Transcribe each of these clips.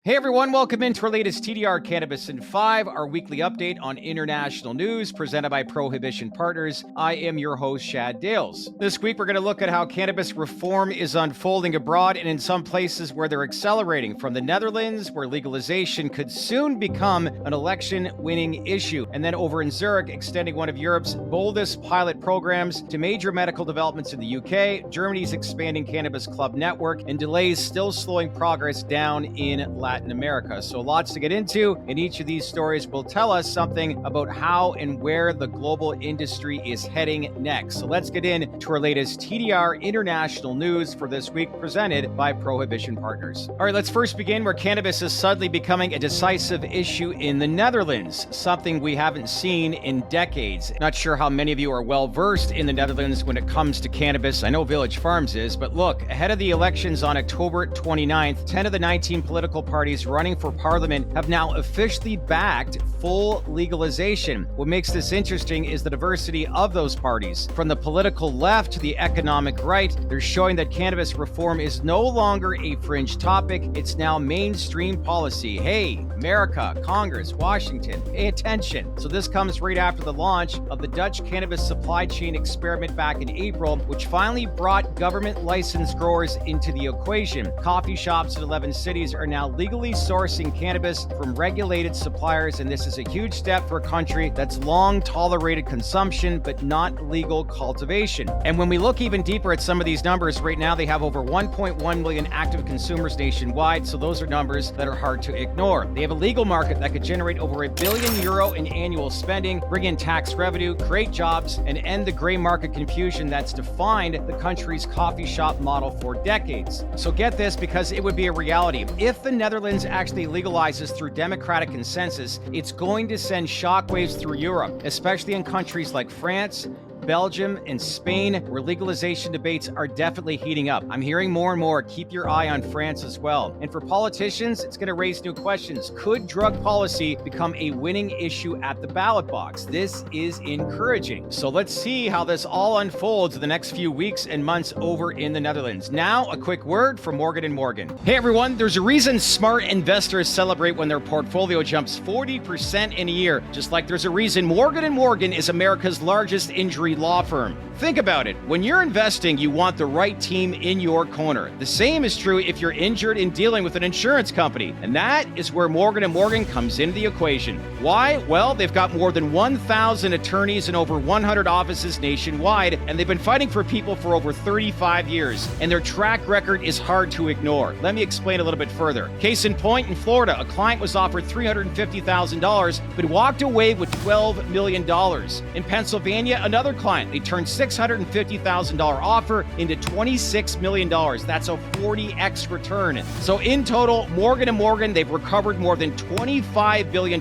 Hey everyone, welcome into our latest TDR Cannabis in 5, our weekly update on international news presented by Prohibition Partners. I am your host, Shad Dales. This week we're going to look at how cannabis reform is unfolding abroad and in some places where they're accelerating, from the Netherlands, where legalization could soon become an election-winning issue, and then over in Zurich, extending one of Europe's boldest pilot programs to major medical developments in the UK, Germany's expanding cannabis club network, and delays still slowing progress down in Latin America. So lots to get into, and each of these stories will tell us something about how and where the global industry is heading next. So let's get into our latest TDR international news for this week, presented by Prohibition Partners. All right, let's first begin where cannabis is suddenly becoming a decisive issue in the Netherlands, something we haven't seen in decades. Not sure how many of you are well versed in the Netherlands when it comes to cannabis. I know Village Farms is, but look, ahead of the elections on October 29th, 10 of the 19 political parties running for parliament have now officially backed full legalization. What makes this interesting is the diversity of those parties. From the political left to the economic right, they're showing that cannabis reform is no longer a fringe topic, it's now mainstream policy. Hey, America, Congress, Washington, pay attention. So this comes right after the launch of the Dutch cannabis supply chain experiment back in April, which finally brought government licensed growers into the equation. Coffee shops in 11 cities are now legally sourcing cannabis from regulated suppliers, and this is a huge step for a country that's long tolerated consumption but not legal cultivation. And when we look even deeper at some of these numbers, right now they have over 1.1 million active consumers nationwide, so those are numbers that are hard to ignore. They have a legal market that could generate over €1 billion in annual spending, bring in tax revenue, create jobs, and end the gray market confusion that's defined the country's coffee shop model for decades. So get this, because it would be a reality. If the Netherlands actually legalizes through democratic consensus, it's going to send shockwaves through Europe, especially in countries like France, Belgium, and Spain, where legalization debates are definitely heating up. I'm hearing more and more. Keep your eye on France as well. And for politicians, it's going to raise new questions. Could drug policy become a winning issue at the ballot box? This is encouraging. So let's see how this all unfolds in the next few weeks and months over in the Netherlands. Now, a quick word from Morgan & Morgan. Hey everyone, there's a reason smart investors celebrate when their portfolio jumps 40% in a year, just like there's a reason Morgan & Morgan is America's largest injury law firm. Think about it. When you're investing, you want the right team in your corner. The same is true if you're injured in dealing with an insurance company. And that is where Morgan & Morgan comes into the equation. Why? Well, they've got more than 1,000 attorneys and over 100 offices nationwide, and they've been fighting for people for over 35 years. And their track record is hard to ignore. Let me explain a little bit further. Case in point, in Florida, a client was offered $350,000, but walked away with $12 million. In Pennsylvania, another client, they turned $650,000 offer into $26 million. That's a 40x return. So in total, Morgan & Morgan, they've recovered more than $25 billion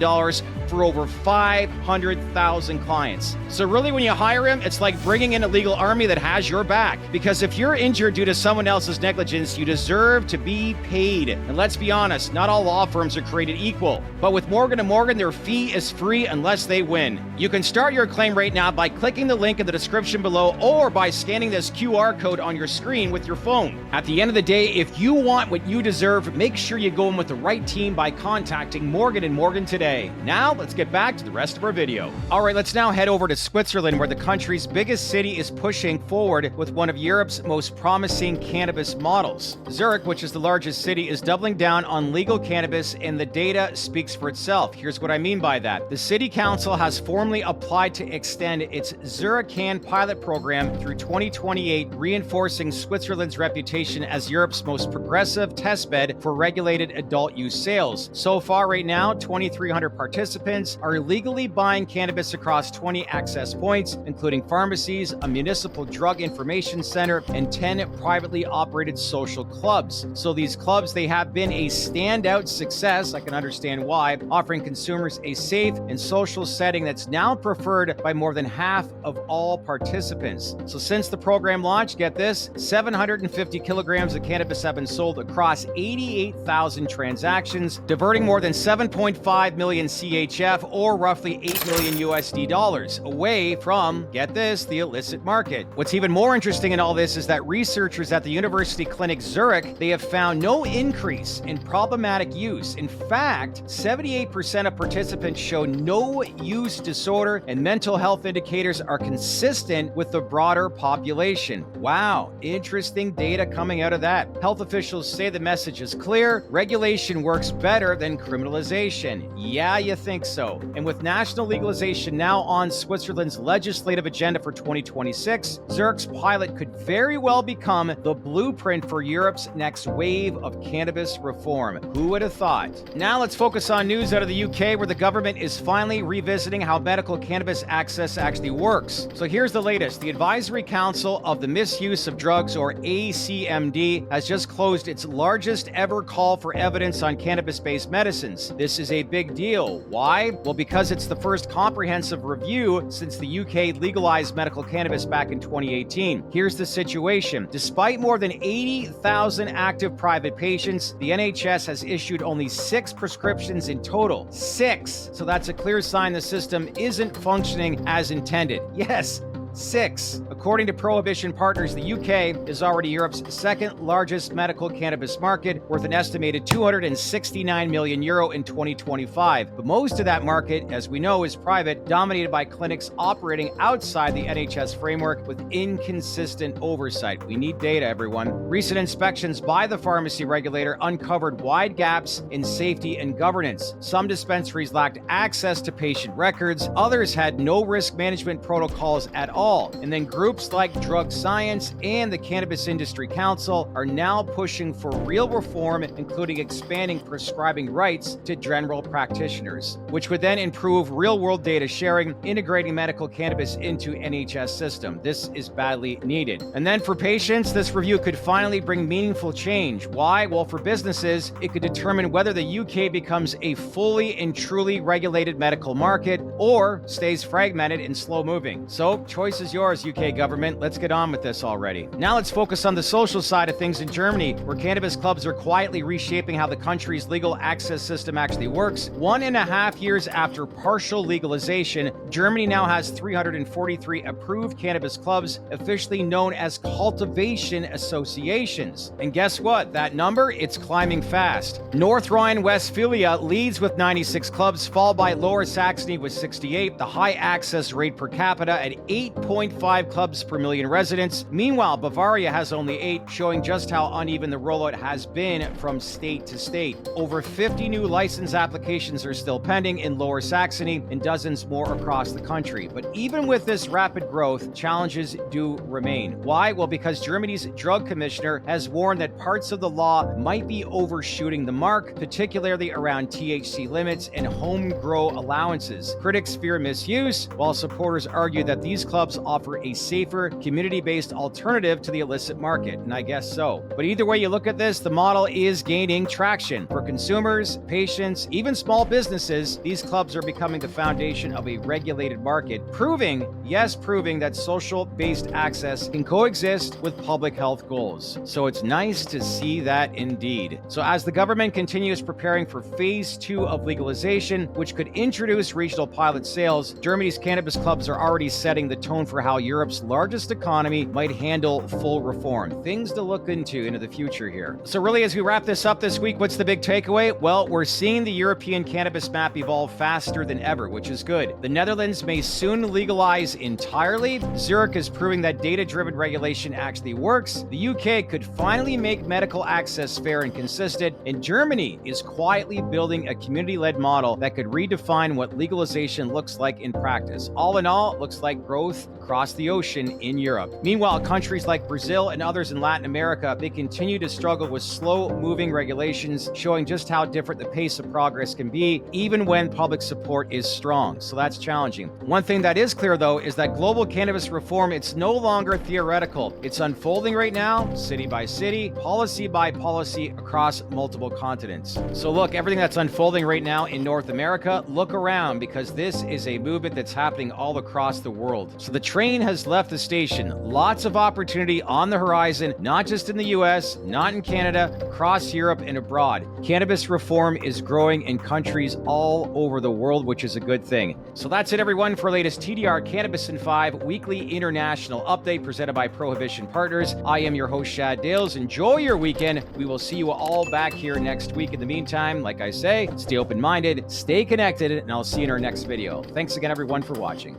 for over 500,000 clients. So really, when you hire him, it's like bringing in a legal army that has your back. Because if you're injured due to someone else's negligence, you deserve to be paid. And let's be honest, not all law firms are created equal. But with Morgan & Morgan, their fee is free unless they win. You can start your claim right now by clicking the link in the description below, or by scanning this QR code on your screen with your phone. At the end of the day, if you want what you deserve, make sure you go in with the right team by contacting Morgan & Morgan today. Now, let's get back to the rest of our video. All right, let's now head over to Switzerland, where the country's biggest city is pushing forward with one of Europe's most promising cannabis models. Zurich, which is the largest city, is doubling down on legal cannabis, and the data speaks for itself. Here's what I mean by that. The city council has formally applied to extend its Zurich Can pilot program through 2028, reinforcing Switzerland's reputation as Europe's most progressive testbed for regulated adult use sales. So far right now, 2,300 participants are legally buying cannabis across 20 access points, including pharmacies, a municipal drug information center, and 10 privately operated social clubs. So these clubs, they have been a standout success. I can understand why, offering consumers a safe and social setting that's now preferred by more than half of all participants. So since the program launched, get this, 750 kilograms of cannabis have been sold across 88,000 transactions, diverting more than 7.5 million CHF CHF, or roughly $8 million USD away from, get this, the illicit market. What's even more interesting in all this is that researchers at the university clinic Zurich, they have found no increase in problematic use. In fact, 78% of participants show no use disorder, and mental health indicators are consistent with the broader population. Wow, interesting data coming out of that. Health officials say the message is clear: regulation works better than criminalization. Yeah, you think so. And with national legalization now on Switzerland's legislative agenda for 2026, Zurich's pilot could very well become the blueprint for Europe's next wave of cannabis reform. Who would have thought? Now let's focus on news out of the UK, where the government is finally revisiting how medical cannabis access actually works. So here's the latest. The Advisory Council of the Misuse of Drugs, or ACMD, has just closed its largest ever call for evidence on cannabis-based medicines. This is a big deal. Why? Well, because it's the first comprehensive review since the UK legalized medical cannabis back in 2018. Here's the situation. Despite more than 80,000 active private patients, the NHS has issued only 6 prescriptions in total. 6! So that's a clear sign the system isn't functioning as intended. Yes, 6. According to Prohibition Partners, the UK is already Europe's second largest medical cannabis market, worth an estimated €269 million in 2025. But most of that market, as we know, is private, dominated by clinics operating outside the NHS framework with inconsistent oversight. We need data, everyone. Recent inspections by the pharmacy regulator uncovered wide gaps in safety and governance. Some dispensaries lacked access to patient records, others had no risk management protocols at all. And then groups like Drug Science and the Cannabis Industry Council are now pushing for real reform, including expanding prescribing rights to general practitioners, which would then improve real-world data sharing, integrating medical cannabis into NHS system. This is badly needed. And then for patients, this review could finally bring meaningful change. Why? Well, for businesses, it could determine whether the UK becomes a fully and truly regulated medical market or stays fragmented and slow-moving. So, choice is yours, UK government. Let's get on with this already. Now let's focus on the social side of things in Germany, where cannabis clubs are quietly reshaping how the country's legal access system actually works. 1.5 years after partial legalization, Germany now has 343 approved cannabis clubs, officially known as cultivation associations. And guess what? That number, it's climbing fast. North Rhine-Westphalia leads with 96 clubs, followed by Lower Saxony with 68, the high access rate per capita at 8.5 clubs per million residents. Meanwhile, Bavaria has only 8, showing just how uneven the rollout has been from state to state. Over 50 new license applications are still pending in Lower Saxony and dozens more across the country. But even with this rapid growth, challenges do remain. Why? Well, because Germany's drug commissioner has warned that parts of the law might be overshooting the mark, particularly around THC limits and home grow allowances. Critics fear misuse, while supporters argue that these clubs offer a safer, community-based alternative to the illicit market, and I guess so. But either way you look at this, the model is gaining traction. For consumers, patients, even small businesses, these clubs are becoming the foundation of a regulated market, proving that social-based access can coexist with public health goals. So it's nice to see that indeed. So as the government continues preparing for phase 2 of legalization, which could introduce regional pilot sales, Germany's cannabis clubs are already setting the tone for how Europe's largest economy might handle full reform. Things to look into the future here. So really, as we wrap this up this week, what's the big takeaway? Well, we're seeing the European cannabis map evolve faster than ever, which is good. The Netherlands may soon legalize entirely. Zurich is proving that data-driven regulation actually works. The UK could finally make medical access fair and consistent. And Germany is quietly building a community-led model that could redefine what legalization looks like in practice. All in all, it looks like growth across the ocean in Europe. Meanwhile, countries like Brazil and others in Latin America, they continue to struggle with slow-moving regulations, showing just how different the pace of progress can be, even when public support is strong. So that's challenging. One thing that is clear, though, is that global cannabis reform, it's no longer theoretical. It's unfolding right now, city by city, policy by policy, across multiple continents. So look, everything that's unfolding right now in North America, look around, because this is a movement that's happening all across the world. So the train has left left the station. Lots of opportunity on the horizon, not just in the US, not in Canada, across Europe and abroad. Cannabis reform is growing in countries all over the world, which is a good thing. So that's it, everyone, for latest TDR Cannabis in 5 weekly international update presented by Prohibition Partners. I am your host, Shad Dales. Enjoy your weekend. We will see you all back here next week. In the meantime, like I say, stay open-minded, stay connected, and I'll see you in our next video. Thanks again, everyone, for watching.